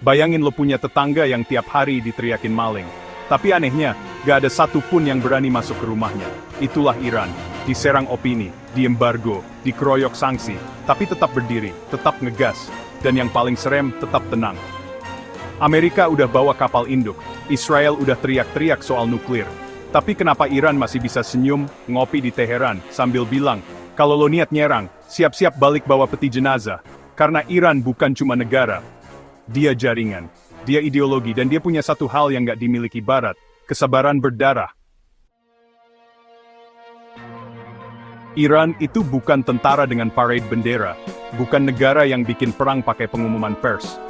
Bayangin lo punya tetangga yang tiap hari diteriakin maling. Tapi anehnya, gak ada satupun yang berani masuk ke rumahnya. Itulah Iran. Diserang opini, diembargo, dikeroyok sanksi, tapi tetap berdiri, tetap ngegas. Dan yang paling serem, tetap tenang. Amerika udah bawa kapal induk, Israel udah teriak-teriak soal nuklir. Tapi kenapa Iran masih bisa senyum, ngopi di Teheran, sambil bilang, kalau lo niat nyerang, siap-siap balik bawa peti jenazah. Karena Iran bukan cuma negara. Dia jaringan, dia ideologi, dan dia punya satu hal yang gak dimiliki Barat, kesabaran berdarah. Iran itu bukan tentara dengan parade bendera, bukan negara yang bikin perang pakai pengumuman pers.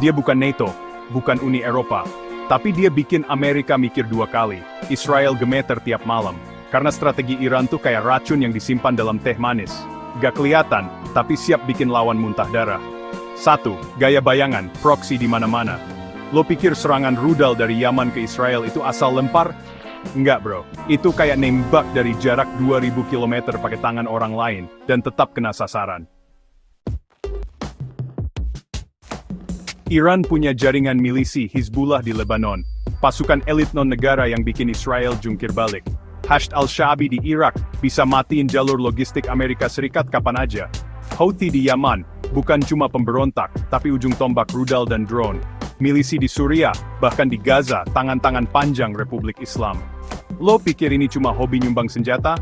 Dia bukan NATO, bukan Uni Eropa, tapi dia bikin Amerika mikir dua kali, Israel gemeter tiap malam, karena strategi Iran tuh kayak racun yang disimpan dalam teh manis. Gak kelihatan, tapi siap bikin lawan muntah darah. 1. Gaya bayangan, proksi di mana-mana. Lo pikir serangan rudal dari Yaman ke Israel itu asal lempar? Enggak bro, itu kayak nembak dari jarak 2000 km pakai tangan orang lain, dan tetap kena sasaran. Iran punya jaringan milisi Hizbullah di Lebanon, pasukan elit non-negara yang bikin Israel jungkir balik. Hashd al-Sha'bi di Irak, bisa matiin jalur logistik Amerika Serikat kapan aja. Houthi di Yaman, bukan cuma pemberontak, tapi ujung tombak rudal dan drone. Milisi di Suriah, bahkan di Gaza, tangan-tangan panjang Republik Islam. Lo pikir ini cuma hobi nyumbang senjata?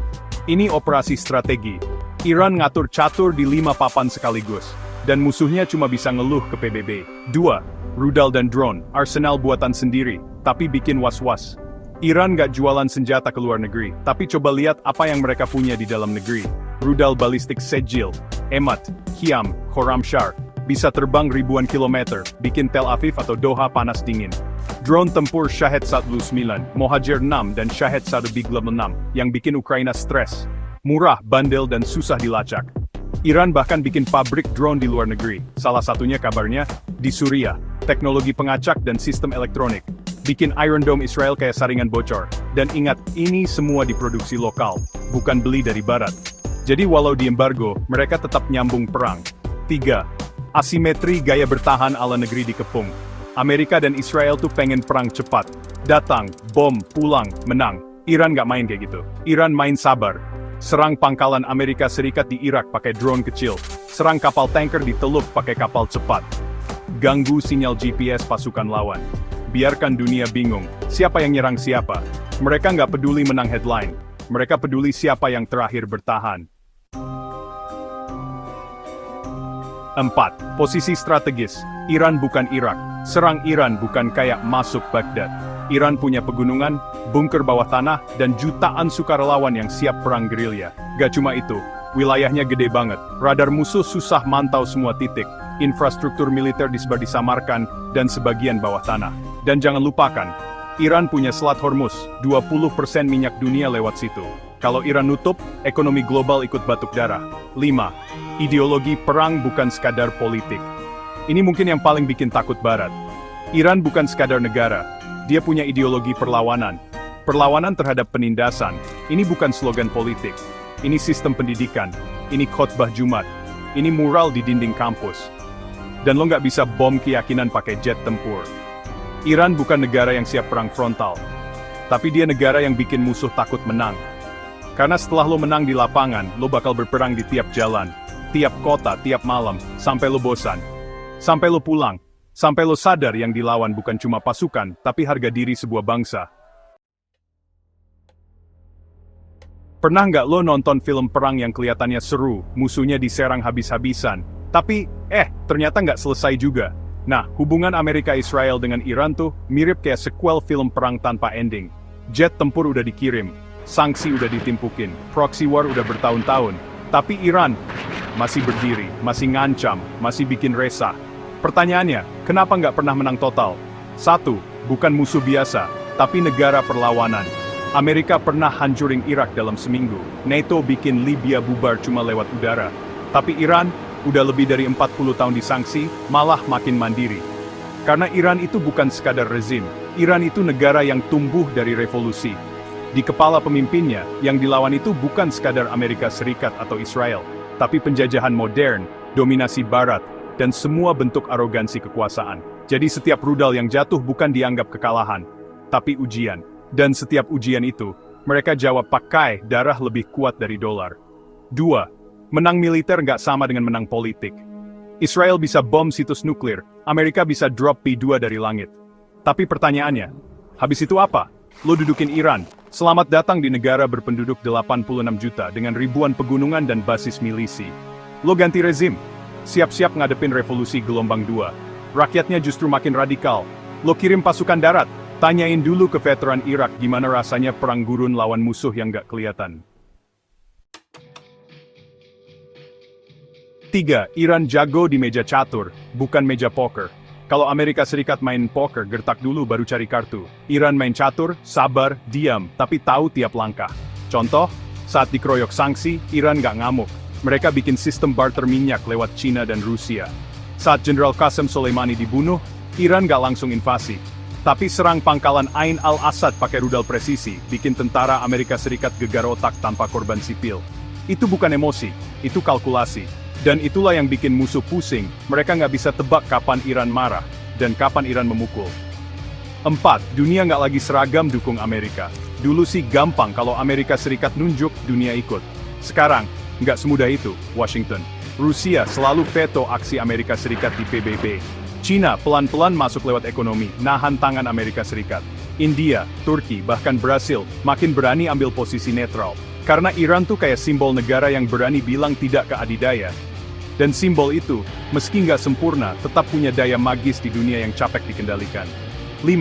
Ini operasi strategi. Iran ngatur catur di 5 papan sekaligus. Dan musuhnya cuma bisa ngeluh ke PBB. 2. Rudal dan drone, arsenal buatan sendiri, tapi bikin was-was. Iran gak jualan senjata ke luar negeri, tapi coba lihat apa yang mereka punya di dalam negeri. Rudal balistik Sejil, Emat, Hiam, Khorramshahr, bisa terbang ribuan kilometer, bikin Tel Aviv atau Doha panas dingin. Drone tempur Shahed 109, Mohajer 6 dan Shahed 136, yang bikin Ukraina stres. Murah, bandel dan susah dilacak. Iran bahkan bikin pabrik drone di luar negeri, salah satunya kabarnya, di Suriah, teknologi pengacak dan sistem elektronik. Bikin Iron Dome Israel kayak saringan bocor. Dan ingat, ini semua diproduksi lokal, bukan beli dari Barat. Jadi walau diembargo, mereka tetap nyambung perang. 3. Asimetri gaya bertahan ala negeri dikepung. Amerika dan Israel tuh pengen perang cepat. Datang, bom, pulang, menang. Iran gak main kayak gitu. Iran main sabar. Serang pangkalan Amerika Serikat di Irak pakai drone kecil. Serang kapal tanker di Teluk pakai kapal cepat. Ganggu sinyal GPS pasukan lawan. Biarkan dunia bingung, siapa yang nyerang siapa. Mereka nggak peduli menang headline. Mereka peduli siapa yang terakhir bertahan. 4. Posisi strategis. Iran bukan Irak. Serang Iran bukan kayak masuk Baghdad. Iran punya pegunungan, bunker bawah tanah, dan jutaan sukarelawan yang siap perang gerilya. Gak cuma itu, wilayahnya gede banget. Radar musuh susah mantau semua titik. Infrastruktur militer disebar di Samarkand, dan sebagian bawah tanah. Dan jangan lupakan, Iran punya Selat Hormuz, 20% minyak dunia lewat situ. Kalau Iran nutup, ekonomi global ikut batuk darah. 5. Ideologi perang bukan sekadar politik. Ini mungkin yang paling bikin takut Barat. Iran bukan sekadar negara, dia punya ideologi perlawanan. Perlawanan terhadap penindasan, ini bukan slogan politik. Ini sistem pendidikan, ini khotbah Jumat, ini mural di dinding kampus. Dan lo nggak bisa bom keyakinan pakai jet tempur. Iran bukan negara yang siap perang frontal, tapi dia negara yang bikin musuh takut menang. Karena setelah lo menang di lapangan, lo bakal berperang di tiap jalan, tiap kota, tiap malam, sampai lo bosan. Sampai lo pulang, sampai lo sadar yang dilawan bukan cuma pasukan, tapi harga diri sebuah bangsa. Pernah nggak lo nonton film perang yang kelihatannya seru, musuhnya diserang habis-habisan, tapi, ternyata nggak selesai juga. Nah, hubungan Amerika-Israel dengan Iran tuh mirip kayak sequel film perang tanpa ending. Jet tempur udah dikirim, sanksi udah ditimpukin, proxy war udah bertahun-tahun. Tapi Iran masih berdiri, masih ngancam, masih bikin resah. Pertanyaannya, kenapa nggak pernah menang total? 1. Bukan musuh biasa, tapi negara perlawanan. Amerika pernah hancurin Irak dalam seminggu. NATO bikin Libya bubar cuma lewat udara. Tapi Iran udah lebih dari 40 tahun disanksi, malah makin mandiri. Karena Iran itu bukan sekadar rezim, Iran itu negara yang tumbuh dari revolusi. Di kepala pemimpinnya, yang dilawan itu bukan sekadar Amerika Serikat atau Israel, tapi penjajahan modern, dominasi Barat, dan semua bentuk arogansi kekuasaan. Jadi setiap rudal yang jatuh bukan dianggap kekalahan, tapi ujian. Dan setiap ujian itu, mereka jawab pakai darah lebih kuat dari dolar. 2. Menang militer nggak sama dengan menang politik. Israel bisa bom situs nuklir, Amerika bisa drop P2 dari langit. Tapi pertanyaannya, habis itu apa? Lo dudukin Iran, selamat datang di negara berpenduduk 86 juta dengan ribuan pegunungan dan basis milisi. Lo ganti rezim, siap-siap ngadepin revolusi gelombang 2. Rakyatnya justru makin radikal. Lo kirim pasukan darat, tanyain dulu ke veteran Irak gimana rasanya perang gurun lawan musuh yang gak kelihatan. 3. Iran jago di meja catur, bukan meja poker. Kalau Amerika Serikat main poker, gertak dulu baru cari kartu. Iran main catur, sabar, diam, tapi tahu tiap langkah. Contoh, saat dikeroyok sanksi, Iran gak ngamuk. Mereka bikin sistem barter minyak lewat Cina dan Rusia. Saat Jenderal Qasem Soleimani dibunuh, Iran gak langsung invasi. Tapi serang pangkalan Ain al-Assad pakai rudal presisi, bikin tentara Amerika Serikat gegar otak tanpa korban sipil. Itu bukan emosi, itu kalkulasi. Dan itulah yang bikin musuh pusing, mereka nggak bisa tebak kapan Iran marah, dan kapan Iran memukul. 4. Dunia nggak lagi seragam dukung Amerika. Dulu sih gampang kalau Amerika Serikat nunjuk, dunia ikut. Sekarang, nggak semudah itu, Washington. Rusia selalu veto aksi Amerika Serikat di PBB. Cina pelan-pelan masuk lewat ekonomi, nahan tangan Amerika Serikat. India, Turki, bahkan Brasil, makin berani ambil posisi netral. Karena Iran tuh kayak simbol negara yang berani bilang tidak ke adidaya. Dan simbol itu, meski nggak sempurna, tetap punya daya magis di dunia yang capek dikendalikan. 5.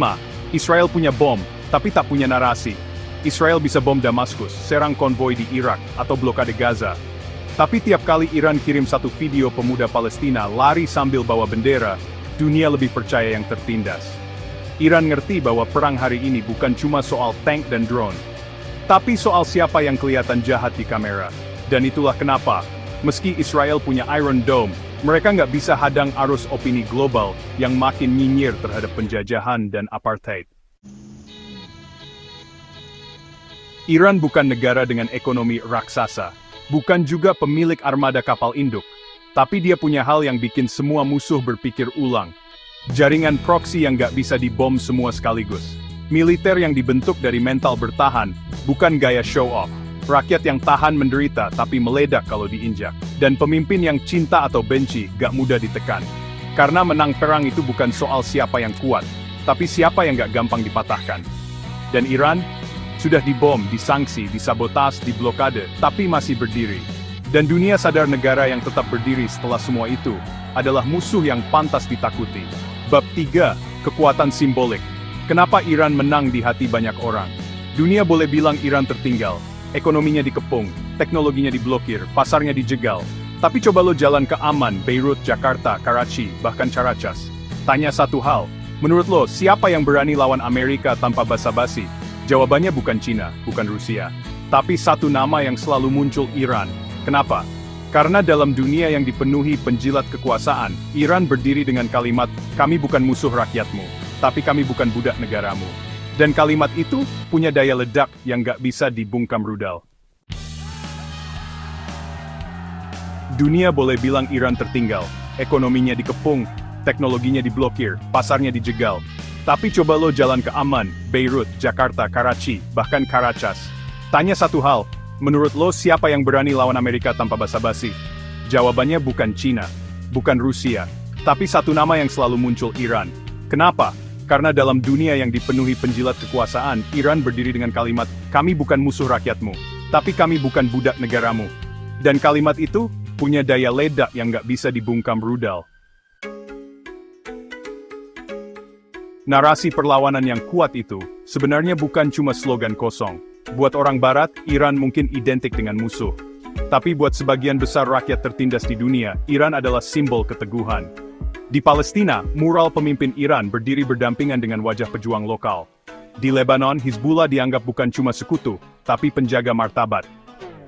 Israel punya bom, tapi tak punya narasi. Israel bisa bom Damaskus, serang konvoi di Irak, atau blokade Gaza. Tapi tiap kali Iran kirim satu video pemuda Palestina lari sambil bawa bendera, dunia lebih percaya yang tertindas. Iran ngerti bahwa perang hari ini bukan cuma soal tank dan drone, tapi soal siapa yang kelihatan jahat di kamera. Dan itulah kenapa, meski Israel punya Iron Dome, mereka nggak bisa hadang arus opini global yang makin nyinyir terhadap penjajahan dan apartheid. Iran bukan negara dengan ekonomi raksasa. Bukan juga pemilik armada kapal induk, tapi dia punya hal yang bikin semua musuh berpikir ulang. Jaringan proksi yang gak bisa dibom semua sekaligus. Militer yang dibentuk dari mental bertahan, bukan gaya show off. Rakyat yang tahan menderita tapi meledak kalau diinjak. Dan pemimpin yang cinta atau benci gak mudah ditekan. Karena menang perang itu bukan soal siapa yang kuat, tapi siapa yang gak gampang dipatahkan. Dan Iran? Sudah dibom, disangsi, disabotas, diblokade, tapi masih berdiri. Dan dunia sadar negara yang tetap berdiri setelah semua itu, adalah musuh yang pantas ditakuti. Bab 3, Kekuatan Simbolik. Kenapa Iran menang di hati banyak orang? Dunia boleh bilang Iran tertinggal, ekonominya dikepung, teknologinya diblokir, pasarnya dijegal. Tapi coba lo jalan ke Amman, Beirut, Jakarta, Karachi, bahkan Caracas. Tanya satu hal, menurut lo siapa yang berani lawan Amerika tanpa basa-basi? Jawabannya bukan Cina, bukan Rusia. Tapi satu nama yang selalu muncul, Iran. Kenapa? Karena dalam dunia yang dipenuhi penjilat kekuasaan, Iran berdiri dengan kalimat, kami bukan musuh rakyatmu, tapi kami bukan budak negaramu. Dan kalimat itu punya daya ledak yang gak bisa dibungkam rudal. Dunia boleh bilang Iran tertinggal, ekonominya dikepung, teknologinya diblokir, pasarnya dijegal. Tapi coba lo jalan ke Amman, Beirut, Jakarta, Karachi, bahkan Caracas. Tanya satu hal, menurut lo siapa yang berani lawan Amerika tanpa basa-basi? Jawabannya bukan Cina, bukan Rusia, tapi satu nama yang selalu muncul, Iran. Kenapa? Karena dalam dunia yang dipenuhi penjilat kekuasaan, Iran berdiri dengan kalimat, kami bukan musuh rakyatmu, tapi kami bukan budak negaramu. Dan kalimat itu punya daya ledak yang gak bisa dibungkam rudal. Narasi perlawanan yang kuat itu, sebenarnya bukan cuma slogan kosong. Buat orang Barat, Iran mungkin identik dengan musuh. Tapi buat sebagian besar rakyat tertindas di dunia, Iran adalah simbol keteguhan. Di Palestina, mural pemimpin Iran berdiri berdampingan dengan wajah pejuang lokal. Di Lebanon, Hizbullah dianggap bukan cuma sekutu, tapi penjaga martabat.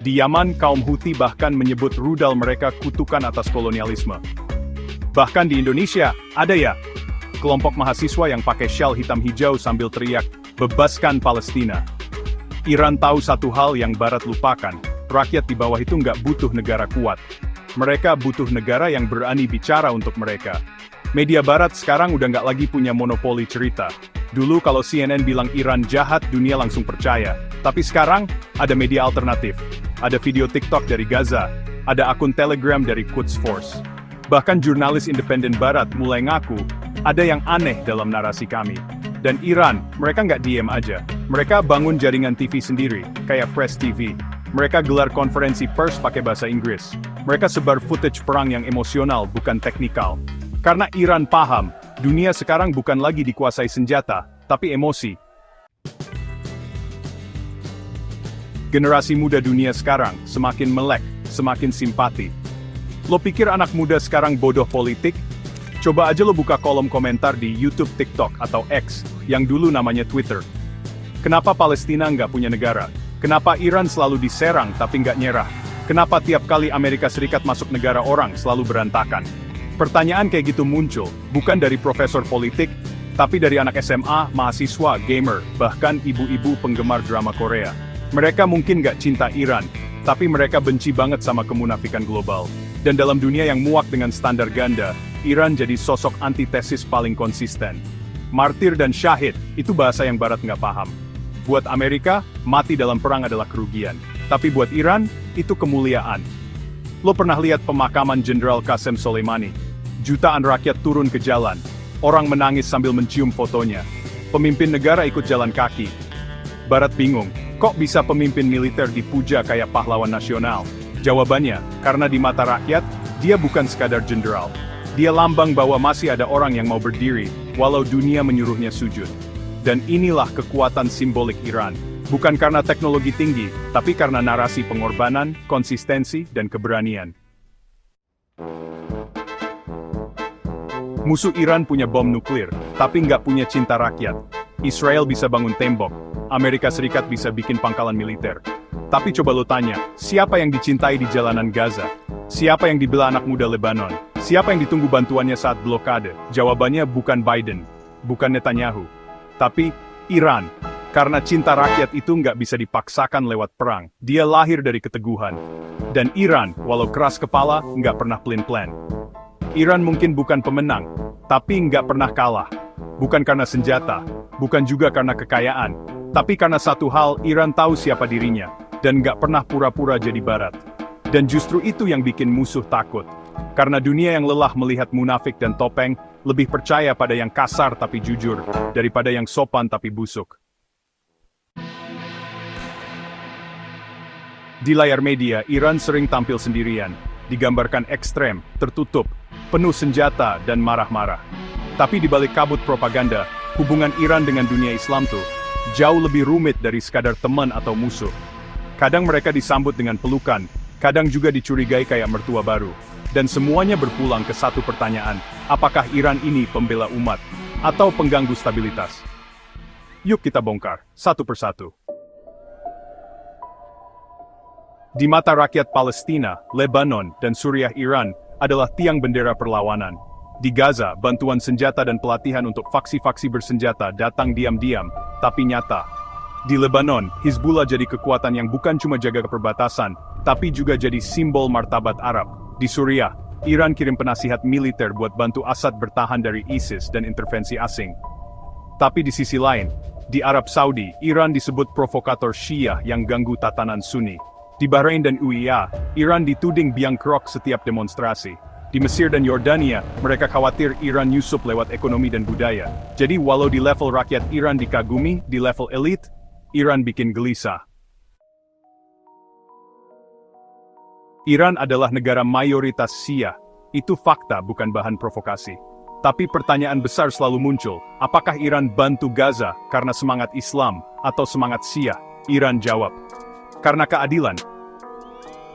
Di Yaman, kaum Houthi bahkan menyebut rudal mereka kutukan atas kolonialisme. Bahkan di Indonesia, ada ya, kelompok mahasiswa yang pakai syal hitam hijau sambil teriak, bebaskan Palestina. Iran tahu satu hal yang Barat lupakan, rakyat di bawah itu nggak butuh negara kuat. Mereka butuh negara yang berani bicara untuk mereka. Media barat sekarang udah nggak lagi punya monopoli cerita. Dulu kalau CNN bilang Iran jahat, dunia langsung percaya. Tapi sekarang, ada media alternatif. Ada video TikTok dari Gaza. Ada akun Telegram dari Quds Force. Bahkan jurnalis independen barat mulai ngaku, ada yang aneh dalam narasi kami. Dan Iran, mereka nggak diem aja. Mereka bangun jaringan TV sendiri, kayak Press TV. Mereka gelar konferensi pers pakai bahasa Inggris. Mereka sebar footage perang yang emosional, bukan teknikal. Karena Iran paham, dunia sekarang bukan lagi dikuasai senjata, tapi emosi. Generasi muda dunia sekarang semakin melek, semakin simpati. Lo pikir anak muda sekarang bodoh politik? Coba aja lo buka kolom komentar di YouTube, TikTok, atau X, yang dulu namanya Twitter. Kenapa Palestina nggak punya negara? Kenapa Iran selalu diserang tapi nggak nyerah? Kenapa tiap kali Amerika Serikat masuk negara orang selalu berantakan? Pertanyaan kayak gitu muncul, bukan dari profesor politik, tapi dari anak SMA, mahasiswa, gamer, bahkan ibu-ibu penggemar drama Korea. Mereka mungkin nggak cinta Iran, tapi mereka benci banget sama kemunafikan global. Dan dalam dunia yang muak dengan standar ganda, Iran jadi sosok antitesis paling konsisten. Martir dan syahid, itu bahasa yang Barat nggak paham. Buat Amerika, mati dalam perang adalah kerugian. Tapi buat Iran, itu kemuliaan. Lo pernah lihat pemakaman Jenderal Qasem Soleimani? Jutaan rakyat turun ke jalan. Orang menangis sambil mencium fotonya. Pemimpin negara ikut jalan kaki. Barat bingung, kok bisa pemimpin militer dipuja kayak pahlawan nasional? Jawabannya, karena di mata rakyat, dia bukan sekadar jenderal. Dia lambang bahwa masih ada orang yang mau berdiri, walau dunia menyuruhnya sujud. Dan inilah kekuatan simbolik Iran. Bukan karena teknologi tinggi, tapi karena narasi pengorbanan, konsistensi, dan keberanian. Musuh Iran punya bom nuklir, tapi nggak punya cinta rakyat. Israel bisa bangun tembok, Amerika Serikat bisa bikin pangkalan militer. Tapi coba lo tanya, siapa yang dicintai di jalanan Gaza? Siapa yang dibela anak muda Lebanon? Siapa yang ditunggu bantuannya saat blokade? Jawabannya bukan Biden, bukan Netanyahu, tapi Iran. Karena cinta rakyat itu nggak bisa dipaksakan lewat perang. Dia lahir dari keteguhan. Dan Iran, walau keras kepala, nggak pernah plan-plan. Iran mungkin bukan pemenang, tapi nggak pernah kalah. Bukan karena senjata, bukan juga karena kekayaan, tapi karena satu hal, Iran tahu siapa dirinya, dan nggak pernah pura-pura jadi Barat. Dan justru itu yang bikin musuh takut. Karena dunia yang lelah melihat munafik dan topeng, lebih percaya pada yang kasar tapi jujur, daripada yang sopan tapi busuk. Di layar media, Iran sering tampil sendirian, digambarkan ekstrem, tertutup, penuh senjata, dan marah-marah. Tapi di balik kabut propaganda, hubungan Iran dengan dunia Islam tuh jauh lebih rumit dari sekadar teman atau musuh. Kadang mereka disambut dengan pelukan, kadang juga dicurigai kayak mertua baru. Dan semuanya berpulang ke satu pertanyaan, apakah Iran ini pembela umat, atau pengganggu stabilitas? Yuk kita bongkar, satu persatu. Di mata rakyat Palestina, Lebanon, dan Suriah Iran adalah tiang bendera perlawanan. Di Gaza, bantuan senjata dan pelatihan untuk faksi-faksi bersenjata datang diam-diam, tapi nyata. Di Lebanon, Hizbullah jadi kekuatan yang bukan cuma jaga perbatasan, tapi juga jadi simbol martabat Arab. Di Suriah, Iran kirim penasihat militer buat bantu Assad bertahan dari ISIS dan intervensi asing. Tapi di sisi lain, di Arab Saudi, Iran disebut provokator Syiah yang ganggu tatanan Sunni. Di Bahrain dan UAE, Iran dituding biang kerok setiap demonstrasi. Di Mesir dan Yordania, mereka khawatir Iran nyusup lewat ekonomi dan budaya. Jadi walau di level rakyat Iran dikagumi, di level elit, Iran bikin gelisah. Iran adalah negara mayoritas Syiah. Itu fakta, bukan bahan provokasi. Tapi pertanyaan besar selalu muncul, apakah Iran bantu Gaza karena semangat Islam atau semangat Syiah? Iran jawab, karena keadilan.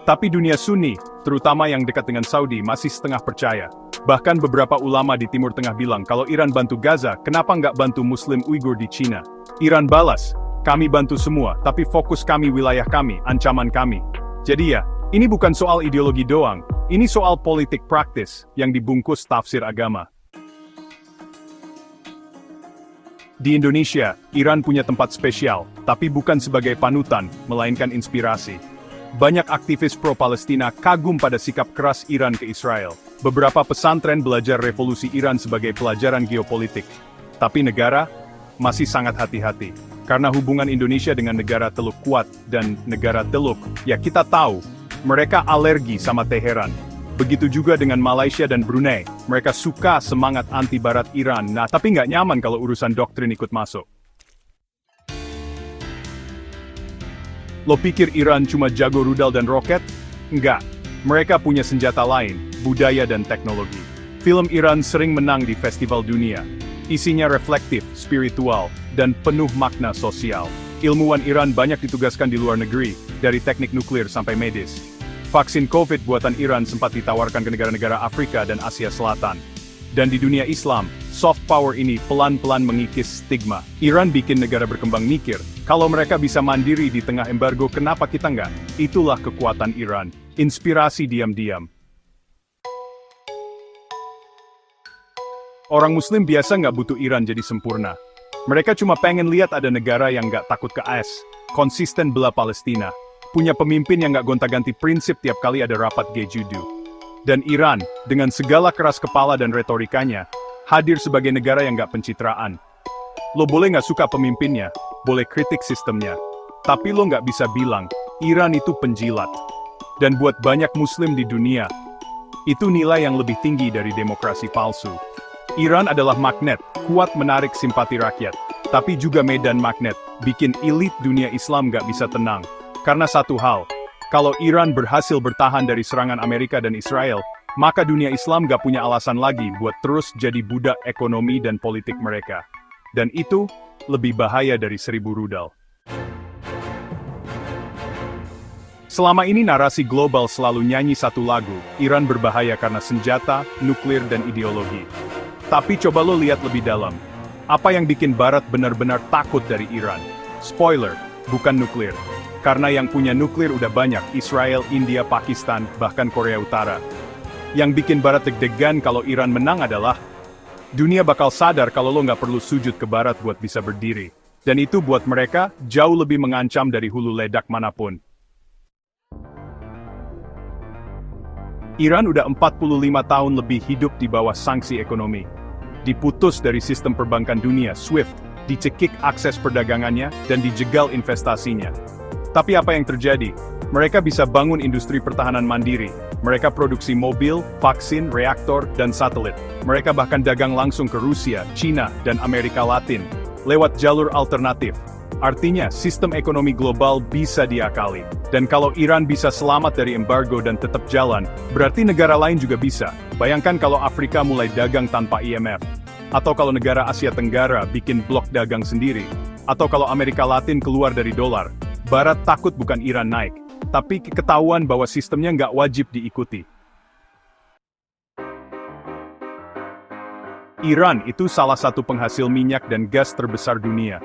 Tapi dunia Sunni, terutama yang dekat dengan Saudi, masih setengah percaya. Bahkan beberapa ulama di Timur Tengah bilang, kalau Iran bantu Gaza, kenapa nggak bantu Muslim Uighur di Cina? Iran balas, kami bantu semua, tapi fokus kami wilayah kami, ancaman kami. Jadi ya, ini bukan soal ideologi doang, ini soal politik praktis, yang dibungkus tafsir agama. Di Indonesia, Iran punya tempat spesial, tapi bukan sebagai panutan, melainkan inspirasi. Banyak aktivis pro-Palestina kagum pada sikap keras Iran ke Israel. Beberapa pesantren belajar revolusi Iran sebagai pelajaran geopolitik. Tapi negara masih sangat hati-hati. Karena hubungan Indonesia dengan negara Teluk kuat dan negara Teluk, ya kita tahu, mereka alergi sama Teheran. Begitu juga dengan Malaysia dan Brunei, mereka suka semangat anti-Barat Iran, nah tapi nggak nyaman kalau urusan doktrin ikut masuk. Lo pikir Iran cuma jago rudal dan roket? Enggak. Mereka punya senjata lain, budaya dan teknologi. Film Iran sering menang di festival dunia. Isinya reflektif, spiritual, dan penuh makna sosial. Ilmuwan Iran banyak ditugaskan di luar negeri, dari teknik nuklir sampai medis. Vaksin COVID buatan Iran sempat ditawarkan ke negara-negara Afrika dan Asia Selatan. Dan di dunia Islam, soft power ini pelan-pelan mengikis stigma. Iran bikin negara berkembang mikir, kalau mereka bisa mandiri di tengah embargo, kenapa kita nggak? Itulah kekuatan Iran. Inspirasi diam-diam. Orang Muslim biasa nggak butuh Iran jadi sempurna. Mereka cuma pengen lihat ada negara yang nggak takut ke AS, konsisten bela Palestina, punya pemimpin yang nggak gonta-ganti prinsip tiap kali ada rapat G7. Dan Iran, dengan segala keras kepala dan retorikanya, hadir sebagai negara yang nggak pencitraan. Lo boleh nggak suka pemimpinnya, boleh kritik sistemnya, tapi lo nggak bisa bilang, Iran itu penjilat. Dan buat banyak Muslim di dunia, itu nilai yang lebih tinggi dari demokrasi palsu. Iran adalah magnet, kuat menarik simpati rakyat, tapi juga medan magnet, bikin elit dunia Islam nggak bisa tenang. Karena satu hal, kalau Iran berhasil bertahan dari serangan Amerika dan Israel, maka dunia Islam nggak punya alasan lagi buat terus jadi budak ekonomi dan politik mereka. Dan itu lebih bahaya dari 1000 rudal. Selama ini narasi global selalu nyanyi satu lagu, Iran berbahaya karena senjata, nuklir dan ideologi. Tapi coba lo lihat lebih dalam. Apa yang bikin Barat benar-benar takut dari Iran? Spoiler, bukan nuklir. Karena yang punya nuklir udah banyak, Israel, India, Pakistan, bahkan Korea Utara. Yang bikin Barat deg-degan kalau Iran menang adalah, dunia bakal sadar kalau lo nggak perlu sujud ke Barat buat bisa berdiri. Dan itu buat mereka, jauh lebih mengancam dari hulu ledak manapun. Iran udah 45 tahun lebih hidup di bawah sanksi ekonomi. Diputus dari sistem perbankan dunia, SWIFT, dicekik akses perdagangannya, dan dijegal investasinya. Tapi apa yang terjadi? Mereka bisa bangun industri pertahanan mandiri. Mereka produksi mobil, vaksin, reaktor, dan satelit. Mereka bahkan dagang langsung ke Rusia, China, dan Amerika Latin, lewat jalur alternatif. Artinya, sistem ekonomi global bisa diakali. Dan kalau Iran bisa selamat dari embargo dan tetap jalan, berarti negara lain juga bisa. Bayangkan kalau Afrika mulai dagang tanpa IMF. Atau kalau negara Asia Tenggara bikin blok dagang sendiri. Atau kalau Amerika Latin keluar dari dolar. Barat takut bukan Iran naik, tapi ketahuan bahwa sistemnya nggak wajib diikuti. Iran itu salah satu penghasil minyak dan gas terbesar dunia.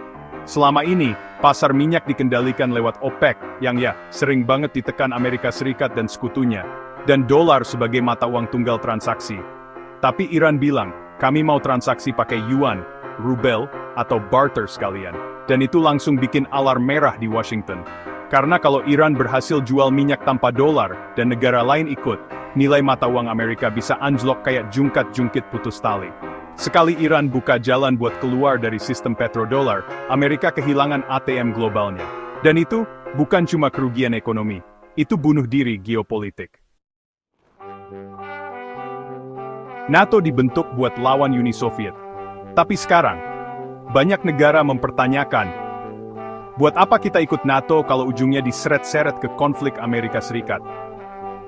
Selama ini, pasar minyak dikendalikan lewat OPEC, yang ya, sering banget ditekan Amerika Serikat dan sekutunya, dan dolar sebagai mata uang tunggal transaksi. Tapi Iran bilang, kami mau transaksi pakai yuan, rubel, atau barter sekalian. Dan itu langsung bikin alarm merah di Washington. Karena kalau Iran berhasil jual minyak tanpa dolar, dan negara lain ikut, nilai mata uang Amerika bisa anjlok kayak jungkat-jungkit putus tali. Sekali Iran buka jalan buat keluar dari sistem petrodolar, Amerika kehilangan ATM globalnya. Dan itu bukan cuma kerugian ekonomi, itu bunuh diri geopolitik. NATO dibentuk buat lawan Uni Soviet. Tapi sekarang, banyak negara mempertanyakan, buat apa kita ikut NATO kalau ujungnya diseret-seret ke konflik Amerika Serikat?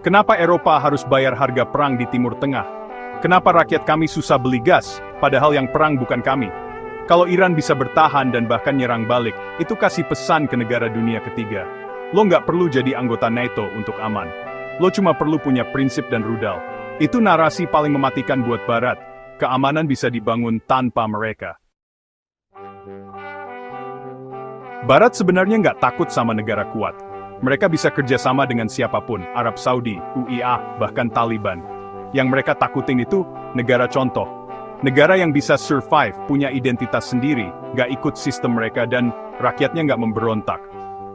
Kenapa Eropa harus bayar harga perang di Timur Tengah? Kenapa rakyat kami susah beli gas, padahal yang perang bukan kami? Kalau Iran bisa bertahan dan bahkan nyerang balik, itu kasih pesan ke negara dunia ketiga. Lo nggak perlu jadi anggota NATO untuk aman. Lo cuma perlu punya prinsip dan rudal. Itu narasi paling mematikan buat Barat. Keamanan bisa dibangun tanpa mereka. Barat sebenarnya nggak takut sama negara kuat. Mereka bisa kerjasama dengan siapapun, Arab Saudi, UIA, bahkan Taliban. Yang mereka takutin itu negara contoh. Negara yang bisa survive, punya identitas sendiri, nggak ikut sistem mereka dan rakyatnya nggak memberontak.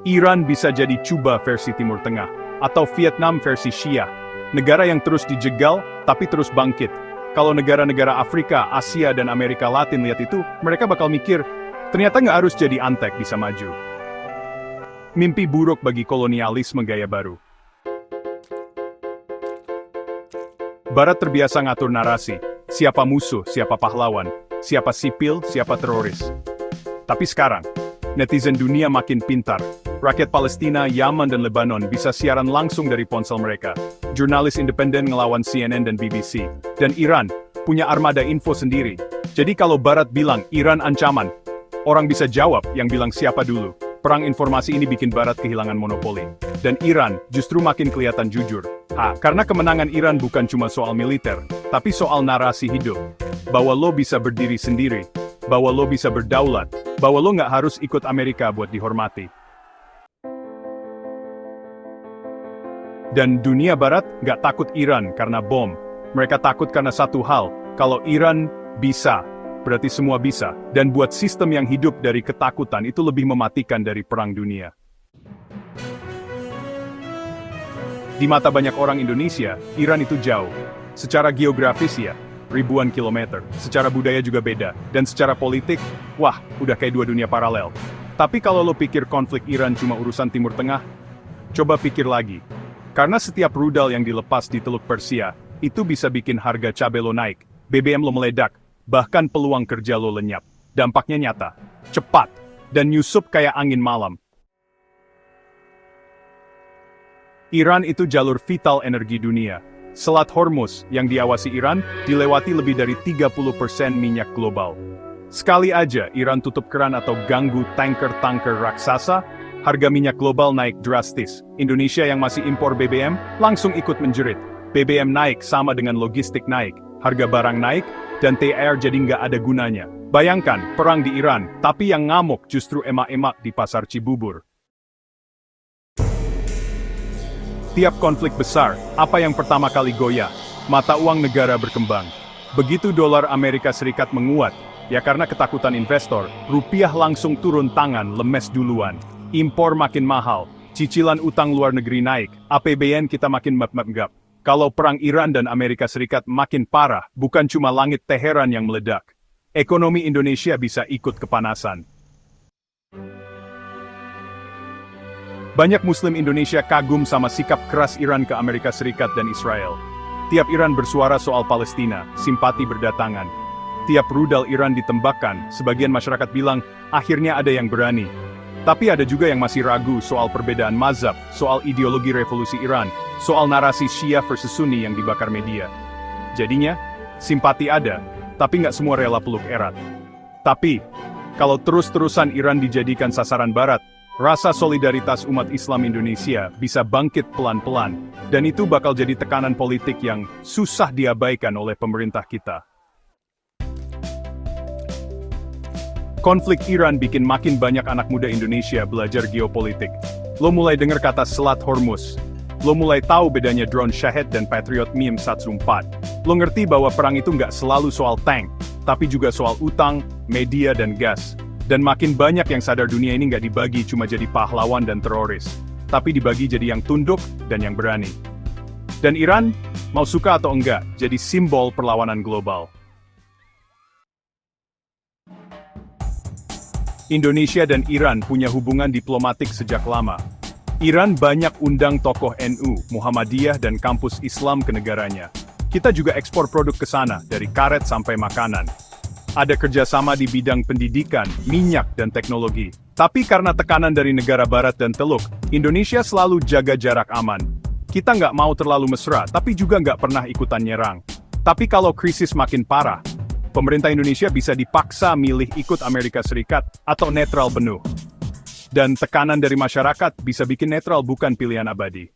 Iran bisa jadi Cuba versi Timur Tengah, atau Vietnam versi Shia. Negara yang terus dijegal, tapi terus bangkit. Kalau negara-negara Afrika, Asia, dan Amerika Latin lihat itu, mereka bakal mikir, ternyata nggak harus jadi antek bisa maju. Mimpi buruk bagi kolonialisme gaya baru. Barat terbiasa ngatur narasi, siapa musuh, siapa pahlawan, siapa sipil, siapa teroris. Tapi sekarang, netizen dunia makin pintar. Rakyat Palestina, Yaman, dan Lebanon bisa siaran langsung dari ponsel mereka. Jurnalis independen ngelawan CNN dan BBC. Dan Iran punya armada info sendiri. Jadi kalau Barat bilang Iran ancaman, orang bisa jawab yang bilang siapa dulu. Perang informasi ini bikin Barat kehilangan monopoli. Dan Iran justru makin kelihatan jujur. Karena kemenangan Iran bukan cuma soal militer, tapi soal narasi hidup. Bahwa lo bisa berdiri sendiri, bahwa lo bisa berdaulat, bahwa lo nggak harus ikut Amerika buat dihormati. Dan dunia Barat nggak takut Iran karena bom. Mereka takut karena satu hal, kalau Iran bisa, berarti semua bisa. Dan buat sistem yang hidup dari ketakutan itu lebih mematikan dari perang dunia. Di mata banyak orang Indonesia, Iran itu jauh. Secara geografis ya, ribuan kilometer. Secara budaya juga beda. Dan secara politik, wah, udah kayak dua dunia paralel. Tapi kalau lo pikir konflik Iran cuma urusan Timur Tengah, coba pikir lagi. Karena setiap rudal yang dilepas di Teluk Persia, itu bisa bikin harga cabai lo naik, BBM lo meledak, bahkan peluang kerja lo lenyap. Dampaknya nyata, cepat, dan nyusup kayak angin malam. Iran itu jalur vital energi dunia. Selat Hormuz yang diawasi Iran dilewati lebih dari 30% minyak global. Sekali aja Iran tutup keran atau ganggu tanker-tanker raksasa, harga minyak global naik drastis. Indonesia yang masih impor BBM, langsung ikut menjerit. BBM naik sama dengan logistik naik, harga barang naik, dan THR jadi nggak ada gunanya. Bayangkan, perang di Iran, tapi yang ngamuk justru emak-emak di pasar Cibubur. Tiap konflik besar, apa yang pertama kali goyah? Mata uang negara berkembang. Begitu dolar Amerika Serikat menguat, ya karena ketakutan investor, rupiah langsung turun tangan, lemes duluan. Impor makin mahal, cicilan utang luar negeri naik, APBN kita makin mep-mep-gap. Kalau perang Iran dan Amerika Serikat makin parah, bukan cuma langit Teheran yang meledak. Ekonomi Indonesia bisa ikut kepanasan. Banyak Muslim Indonesia kagum sama sikap keras Iran ke Amerika Serikat dan Israel. Tiap Iran bersuara soal Palestina, simpati berdatangan. Tiap rudal Iran ditembakkan, sebagian masyarakat bilang, akhirnya ada yang berani. Tapi ada juga yang masih ragu soal perbedaan mazhab, soal ideologi revolusi Iran, soal narasi Shia versus Sunni yang dibakar media. Jadinya, simpati ada, tapi nggak semua rela peluk erat. Tapi, kalau terus-terusan Iran dijadikan sasaran Barat, rasa solidaritas umat Islam Indonesia bisa bangkit pelan-pelan, dan itu bakal jadi tekanan politik yang susah diabaikan oleh pemerintah kita. Konflik Iran bikin makin banyak anak muda Indonesia belajar geopolitik. Lo mulai dengar kata Selat Hormuz. Lo mulai tahu bedanya drone Shahed dan Patriot Mi-104. Lo ngerti bahwa perang itu nggak selalu soal tank, tapi juga soal utang, media, dan gas. Dan makin banyak yang sadar dunia ini nggak dibagi cuma jadi pahlawan dan teroris, tapi dibagi jadi yang tunduk dan yang berani. Dan Iran, mau suka atau enggak, jadi simbol perlawanan global. Indonesia dan Iran punya hubungan diplomatik sejak lama. Iran banyak undang tokoh NU, Muhammadiyah, dan kampus Islam ke negaranya. Kita juga ekspor produk ke sana, dari karet sampai makanan. Ada kerjasama di bidang pendidikan, minyak, dan teknologi. Tapi karena tekanan dari negara Barat dan Teluk, Indonesia selalu jaga jarak aman. Kita nggak mau terlalu mesra, tapi juga nggak pernah ikutan nyerang. Tapi kalau krisis makin parah, pemerintah Indonesia bisa dipaksa milih ikut Amerika Serikat atau netral penuh. Dan tekanan dari masyarakat bisa bikin netral bukan pilihan abadi.